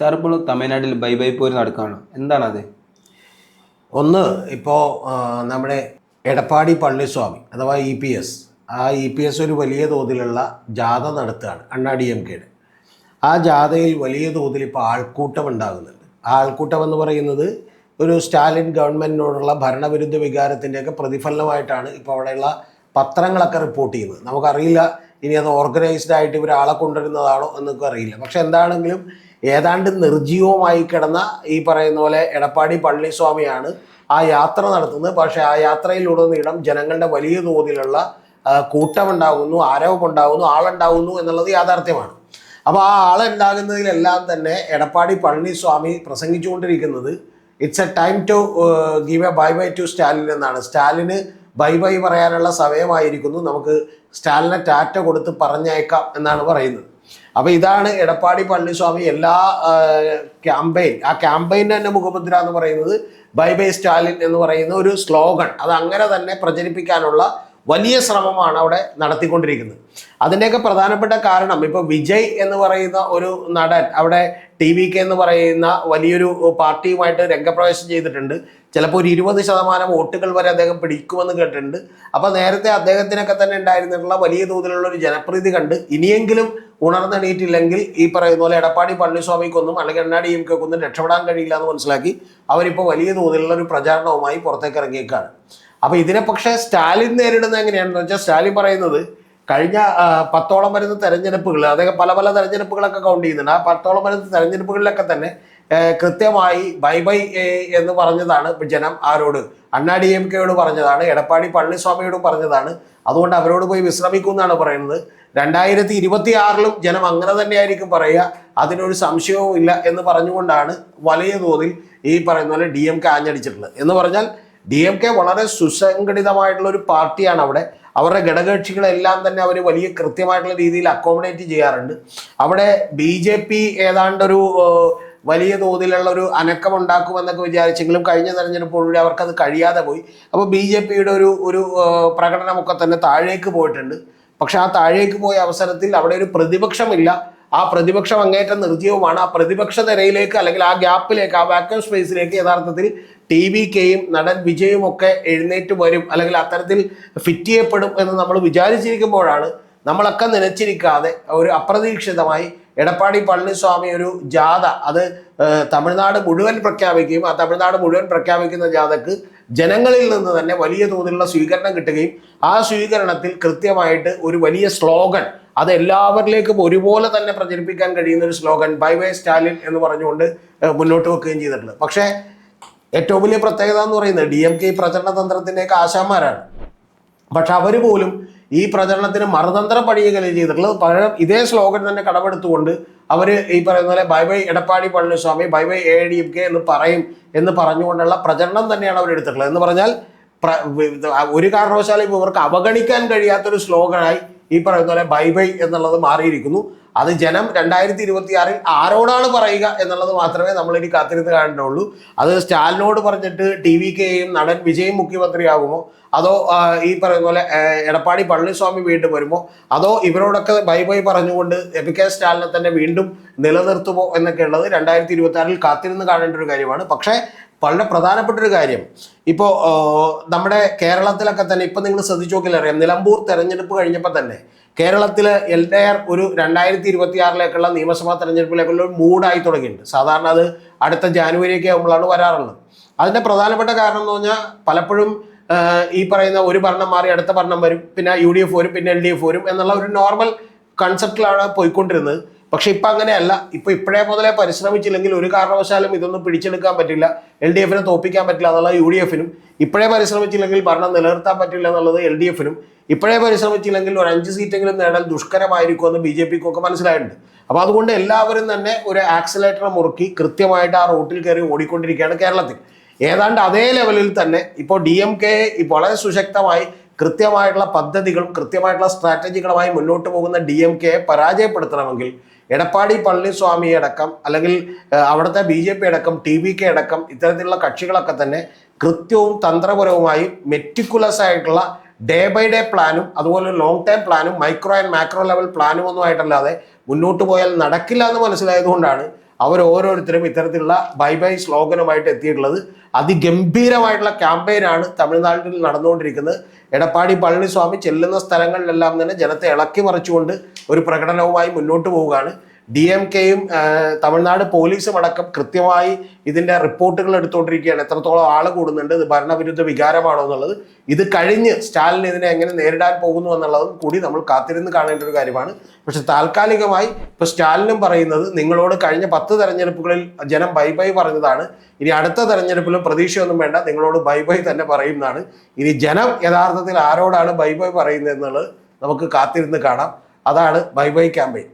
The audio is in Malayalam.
സാർ ഇപ്പോൾ തമിഴ്നാട്ടിൽ ബൈ ബൈ പോര് നടക്കുകയാണ്, എന്താണത്? ഒന്ന് ഇപ്പോൾ നമ്മുടെ എടപ്പാടി പളനിസ്വാമി അഥവാ EPS, ആ EPS ഒരു വലിയ തോതിലുള്ള ജാഥ നടത്തുകയാണ് അണ്ണാ DMKയുടെ. ആ ജാഥയിൽ വലിയ തോതിൽ ഇപ്പോൾ ആൾക്കൂട്ടം ഉണ്ടാകുന്നുണ്ട്. ആ ആൾക്കൂട്ടം എന്ന് പറയുന്നത് ഒരു സ്റ്റാലിൻ ഗവൺമെൻറ്റിനോടുള്ള ഭരണവിരുദ്ധ വികാരത്തിൻ്റെയൊക്കെ പ്രതിഫലനമായിട്ടാണ് ഇപ്പോൾ അവിടെയുള്ള പത്രങ്ങളൊക്കെ റിപ്പോർട്ട് ചെയ്യുന്നത്. നമുക്കറിയില്ല ഇനി അത് ഓർഗനൈസ്ഡ് ആയിട്ട് ഇവരാളെ കൊണ്ടുവരുന്നതാണോ എന്നൊക്കെ അറിയില്ല. പക്ഷെ എന്താണെങ്കിലും ഏതാണ്ട് നിർജീവമായി കിടന്ന ഈ പറയുന്ന പോലെ എടപ്പാടി പളനിസ്വാമിയാണ് ആ യാത്ര നടത്തുന്നത്. പക്ഷേ ആ യാത്രയിലുടനീളം ജനങ്ങളുടെ വലിയ തോതിലുള്ള കൂട്ടമുണ്ടാകുന്നു, ആരവമുണ്ടാകുന്നു, ആളുണ്ടാകുന്നു എന്നുള്ളത് യാഥാർത്ഥ്യമാണ്. അപ്പോൾ ആ ആളുണ്ടാകുന്നതിലെല്ലാം തന്നെ എടപ്പാടി പളനിസ്വാമി പ്രസംഗിച്ചുകൊണ്ടിരിക്കുന്നത് it's a time to give a bye bye to Stalin എന്നാണ്. സ്റ്റാലിന് ബൈ ബൈ പറയാനുള്ള സമയമായിരിക്കുന്നു, നമുക്ക് സ്റ്റാലിനെ ടാറ്റ കൊടുത്ത് പറഞ്ഞയക്കാം എന്നാണ് പറയുന്നത്. അപ്പോൾ ഇതാണ് എടപ്പാടി പളനിസ്വാമി എല്ലാ ആ ക്യാമ്പയിൻ്റെ തന്നെ മുഖമുദ്ര എന്ന് പറയുന്നത് ബൈ ബൈ സ്റ്റാലിൻ എന്ന് പറയുന്ന ഒരു സ്ലോഗൻ, അത് അങ്ങനെ തന്നെ പ്രചരിപ്പിക്കാനുള്ള വലിയ ശ്രമമാണ് അവിടെ നടത്തിക്കൊണ്ടിരിക്കുന്നത്. അതിൻ്റെയൊക്കെ പ്രധാനപ്പെട്ട കാരണം ഇപ്പോൾ വിജയ് എന്ന് പറയുന്ന ഒരു നടൻ അവിടെ TVK എന്ന് പറയുന്ന വലിയൊരു പാർട്ടിയുമായിട്ട് രംഗപ്രവേശം ചെയ്തിട്ടുണ്ട്. ചിലപ്പോൾ ഒരു 20% വോട്ടുകൾ വരെ അദ്ദേഹം പിടിക്കുമെന്ന് കേട്ടിട്ടുണ്ട്. അപ്പോൾ നേരത്തെ അദ്ദേഹത്തിനൊക്കെ തന്നെ ഉണ്ടായിരുന്നിട്ടുള്ള വലിയ തോതിലുള്ള ഒരു ജനപ്രീതി കണ്ട് ഇനിയെങ്കിലും ഉണർന്നെണീറ്റില്ലെങ്കിൽ ഈ പറയുന്ന പോലെ എടപ്പാടി പളനിസ്വാമിക്കൊന്നും അല്ലെങ്കിൽ അണ്ണാ DMKക്കൊന്നും രക്ഷപ്പെടാൻ കഴിയില്ല എന്ന് മനസ്സിലാക്കി അവരിപ്പോൾ വലിയ തോതിലുള്ള ഒരു പ്രചാരണവുമായി പുറത്തേക്ക് ഇറങ്ങിയേക്കാണ്. അപ്പോൾ ഇതിനെ പക്ഷേ സ്റ്റാലിൻ നേരിടുന്നത് എങ്ങനെയാണെന്ന് വെച്ചാൽ, സ്റ്റാലിൻ പറയുന്നത് കഴിഞ്ഞ 10ഓളം വരുന്ന തെരഞ്ഞെടുപ്പുകൾ, അദ്ദേഹം പല പല തെരഞ്ഞെടുപ്പുകളൊക്കെ കൗണ്ട് ചെയ്യുന്നുണ്ട്. ആ 10ഓളം വരുന്ന തെരഞ്ഞെടുപ്പുകളിലൊക്കെ തന്നെ കൃത്യമായി ബൈ ബൈ എന്ന് പറഞ്ഞതാണ് ജനം. ആരോട്? അണ്ണാ DMKയോട് പറഞ്ഞതാണ്, എടപ്പാടി പളനിസ്വാമിയോടും പറഞ്ഞതാണ്. അതുകൊണ്ട് അവരോട് പോയി വിശ്രമിക്കും എന്നാണ് പറയുന്നത്. 2026 ജനം അങ്ങനെ തന്നെയായിരിക്കും പറയുക, അതിനൊരു സംശയവും ഇല്ല എന്ന് പറഞ്ഞുകൊണ്ടാണ് വലിയ തോതിൽ ഈ പറയുന്ന പോലെ DMK ആഞ്ഞടിച്ചിട്ടുള്ളത്. എന്ന് പറഞ്ഞാൽ DMK വളരെ സുസംഘടിതമായിട്ടുള്ള ഒരു പാർട്ടിയാണ്. അവിടെ അവരുടെ ഘടകകക്ഷികളെല്ലാം തന്നെ അവർ വലിയ കൃത്യമായിട്ടുള്ള രീതിയിൽ അക്കോമഡേറ്റ് ചെയ്യാറുണ്ട്. അവിടെ BJP ഏതാണ്ടൊരു വലിയ തോതിലുള്ള ഒരു അനക്കം ഉണ്ടാക്കുമെന്നൊക്കെ വിചാരിച്ചെങ്കിലും കഴിഞ്ഞ തെരഞ്ഞെടുപ്പോടുകൂടി അവർക്കത് കഴിയാതെ പോയി. അപ്പോൾ BJPയുടെ ഒരു പ്രകടനമൊക്കെ തന്നെ താഴേക്ക് പോയിട്ടുണ്ട്. പക്ഷെ ആ താഴേക്ക് പോയ അവസരത്തിൽ അവിടെ ഒരു പ്രതിപക്ഷമില്ല. ആ പ്രതിപക്ഷം അങ്ങേറ്റം നിർജ്ജീവമാണ്. ആ പ്രതിപക്ഷ നിരയിലേക്ക് അല്ലെങ്കിൽ ആ ഗ്യാപ്പിലേക്ക്, ആ വാക്യൂം സ്പേസിലേക്ക് യഥാർത്ഥത്തിൽ TVKയും നടൻ വിജയും ഒക്കെ എഴുന്നേറ്റ് വരും അല്ലെങ്കിൽ അത്തരത്തിൽ ഫിറ്റ് ചെയ്യപ്പെടും എന്ന് നമ്മൾ വിചാരിച്ചിരിക്കുമ്പോഴാണ് നമ്മളൊക്കെ നനച്ചിരിക്കാതെ ഒരു അപ്രതീക്ഷിതമായി എടപ്പാടി പളനിസ്വാമി ഒരു ജാഥ അത് തമിഴ്നാട് മുഴുവൻ പ്രഖ്യാപിക്കുകയും ആ തമിഴ്നാട് മുഴുവൻ പ്രഖ്യാപിക്കുന്ന ജാഥക്ക് ജനങ്ങളിൽ നിന്ന് തന്നെ വലിയ തോതിലുള്ള സ്വീകരണം കിട്ടുകയും ആ സ്വീകരണത്തിൽ കൃത്യമായിട്ട് ഒരു വലിയ സ്ലോഗൻ, അത് എല്ലാവരിലേക്കും ഒരുപോലെ തന്നെ പ്രചരിപ്പിക്കാൻ കഴിയുന്ന ഒരു സ്ലോഗൻ ബൈ ബൈ സ്റ്റാലിൻ എന്ന് പറഞ്ഞുകൊണ്ട് മുന്നോട്ട് വെക്കുകയും ചെയ്തിട്ടുണ്ട്. പക്ഷേ ഏറ്റവും വലിയ പ്രത്യേകത എന്ന് പറയുന്നത് DMK പ്രചരണ തന്ത്രത്തിൻ്റെയൊക്കെ ആശാന്മാരാണ്. പക്ഷെ അവർ പോലും ഈ പ്രചരണത്തിന് മറുതന്ത്രം പണിയുകയല്ലേ ചെയ്തിട്ടുള്ളത്. പകരം ഇതേ സ്ലോഗൻ തന്നെ കടമെടുത്തുകൊണ്ട് അവർ ഈ പറയുന്ന പോലെ bye bye Edappadi Palaniswami, bye bye AIDMK എന്ന് പറയും എന്ന് പറഞ്ഞുകൊണ്ടുള്ള പ്രചരണം തന്നെയാണ് അവർ എടുത്തിട്ടുള്ളത്. എന്ന് പറഞ്ഞാൽ ഒരു കാരണവശാലും ഇവർക്ക് അവഗണിക്കാൻ കഴിയാത്തൊരു സ്ലോഗനായി ഈ പറയുന്ന പോലെ ബൈ ബൈ എന്നുള്ളത് മാറിയിരിക്കുന്നു. അത് ജനം 2026 ആരോടാണ് പറയുക എന്നുള്ളത് മാത്രമേ നമ്മളിനി കാത്തിരുന്ന് കാണേണ്ടതുള്ളൂ. അത് സ്റ്റാലിനോട് പറഞ്ഞിട്ട് TVKയും നടൻ വിജയും മുഖ്യമന്ത്രിയാകുമോ, അതോ ഈ പറയുന്ന പോലെ എടപ്പാടി പളനിസ്വാമി വീണ്ടും വരുമോ, അതോ ഇവരോടൊക്കെ ബൈ ബൈ പറഞ്ഞുകൊണ്ട് MK സ്റ്റാലിനെ തന്നെ വീണ്ടും നിലനിർത്തുമോ എന്നൊക്കെ ഉള്ളത് 2026 കാത്തിരുന്ന് കാണേണ്ട ഒരു കാര്യമാണ്. പക്ഷേ വളരെ പ്രധാനപ്പെട്ട ഒരു കാര്യം, ഇപ്പോൾ നമ്മുടെ കേരളത്തിലൊക്കെ തന്നെ ഇപ്പം നിങ്ങൾ ശ്രദ്ധിച്ചു നോക്കിയാൽ അറിയാം, നിലമ്പൂർ തെരഞ്ഞെടുപ്പ് കഴിഞ്ഞപ്പോൾ തന്നെ കേരളത്തിൽ LDR ഒരു 2026 നിയമസഭാ തെരഞ്ഞെടുപ്പിലേക്കുള്ള ഒരു മൂഡായി തുടങ്ങിയിട്ടുണ്ട്. സാധാരണ അത് അടുത്ത ജാനുവരിയൊക്കെ ആകുമ്പോഴാണ് വരാറുള്ളത്. അതിൻ്റെ പ്രധാനപ്പെട്ട കാരണം എന്ന് പറഞ്ഞാൽ പലപ്പോഴും ഈ പറയുന്ന ഒരു ഭരണം മാറി അടുത്ത ഭരണം വരും, പിന്നെ UDF വരും, പിന്നെ LDF വരും എന്നുള്ള ഒരു നോർമൽ കൺസെപ്റ്റിലാണ് പോയിക്കൊണ്ടിരുന്നത്. പക്ഷെ ഇപ്പം അങ്ങനെയല്ല. ഇപ്പോഴേ മുതലേ പരിശ്രമിച്ചില്ലെങ്കിൽ ഒരു കാരണവശാലും ഇതൊന്നും പിടിച്ചെടുക്കാൻ പറ്റില്ല, LDFനെ തോൽപ്പിക്കാൻ പറ്റില്ല എന്നുള്ളത് UDFനും, ഇപ്പോഴേ പരിശ്രമിച്ചില്ലെങ്കിൽ ഭരണം നിലനിർത്താൻ പറ്റില്ല എന്നുള്ളത് LDFനും, ഇപ്പോഴേ പരിശ്രമിച്ചില്ലെങ്കിൽ ഒരു 5 സീറ്റെങ്കിലും നേടാൻ ദുഷ്കരമായിരിക്കുമെന്ന് BJPക്കും ഒക്കെ മനസ്സിലായിട്ടുണ്ട്. അപ്പോൾ അതുകൊണ്ട് എല്ലാവരും തന്നെ ഒരു ആക്സിലേറ്റർ മുറുക്കി കൃത്യമായിട്ട് ആ റൂട്ടിൽ കയറി ഓടിക്കൊണ്ടിരിക്കുകയാണ് കേരളത്തിൽ. ഏതാണ്ട് അതേ ലെവലിൽ തന്നെ ഇപ്പോൾ DMK വളരെ സുശക്തമായി കൃത്യമായിട്ടുള്ള പദ്ധതികളും കൃത്യമായിട്ടുള്ള സ്ട്രാറ്റജികളുമായി മുന്നോട്ട് പോകുന്ന DMKയെ പരാജയപ്പെടുത്തണമെങ്കിൽ എടപ്പാടി പളനിസ്വാമി അടക്കം അല്ലെങ്കിൽ അവിടുത്തെ BJP അടക്കം TVK അടക്കം ഇത്തരത്തിലുള്ള കക്ഷികളൊക്കെ തന്നെ കൃത്യവും തന്ത്രപരവുമായി മെറ്റിക്കുലസ് ആയിട്ടുള്ള ഡേ ബൈ ഡേ പ്ലാനും അതുപോലെ ലോങ് ടൈം പ്ലാനും മൈക്രോ ആൻഡ് മാക്രോ ലെവൽ പ്ലാനും ഒന്നും ആയിട്ടല്ലാതെ മുന്നോട്ട് പോയാൽ നടക്കില്ല എന്ന് മനസ്സിലായതുകൊണ്ടാണ് അവർ ഓരോരുത്തരും ഇത്തരത്തിലുള്ള ബൈ ബൈ സ്ലോഗനുമായിട്ട് എത്തിയിട്ടുള്ളത്. അതിഗംഭീരമായിട്ടുള്ള ക്യാമ്പയിനാണ് തമിഴ്നാട്ടിൽ നടന്നുകൊണ്ടിരിക്കുന്നത്. എടപ്പാടി പളനിസ്വാമി ചെല്ലുന്ന സ്ഥലങ്ങളിലെല്ലാം തന്നെ ജനത്തെ ഇളക്കി മറിച്ചുകൊണ്ട് ഒരു പ്രകടനവുമായി മുന്നോട്ട് പോവുകയാണ്. DMKയും തമിഴ്നാട് പോലീസും അടക്കം കൃത്യമായി ഇതിൻ്റെ റിപ്പോർട്ടുകൾ എടുത്തുകൊണ്ടിരിക്കുകയാണ്. എത്രത്തോളം ആൾ കൂടുന്നുണ്ട്, ഇത് ഭരണവിരുദ്ധ വികാരമാണോ എന്നുള്ളത്. ഇത് കഴിഞ്ഞ് സ്റ്റാലിൻ ഇതിനെ എങ്ങനെ നേരിടാൻ പോകുന്നു എന്നുള്ളതും കൂടി നമ്മൾ കാത്തിരുന്ന് കാണേണ്ട ഒരു കാര്യമാണ്. പക്ഷെ താൽക്കാലികമായി ഇപ്പോൾ സ്റ്റാലിനും പറയുന്നത്, നിങ്ങളോട് കഴിഞ്ഞ 10 തെരഞ്ഞെടുപ്പുകളിൽ ജനം ബൈ ബൈ പറഞ്ഞതാണ്, ഇനി അടുത്ത തെരഞ്ഞെടുപ്പിലും പ്രതീക്ഷയൊന്നും വേണ്ട, നിങ്ങളോട് ബൈ ബൈ തന്നെ പറയും എന്നാണ്. ഇനി ജനം യഥാർത്ഥത്തിൽ ആരോടാണ് ബൈ ബൈ പറയുന്നത് എന്നുള്ളത് നമുക്ക് കാത്തിരുന്ന് കാണാം. അതാണ് ബൈ ബൈ ക്യാമ്പയിൻ.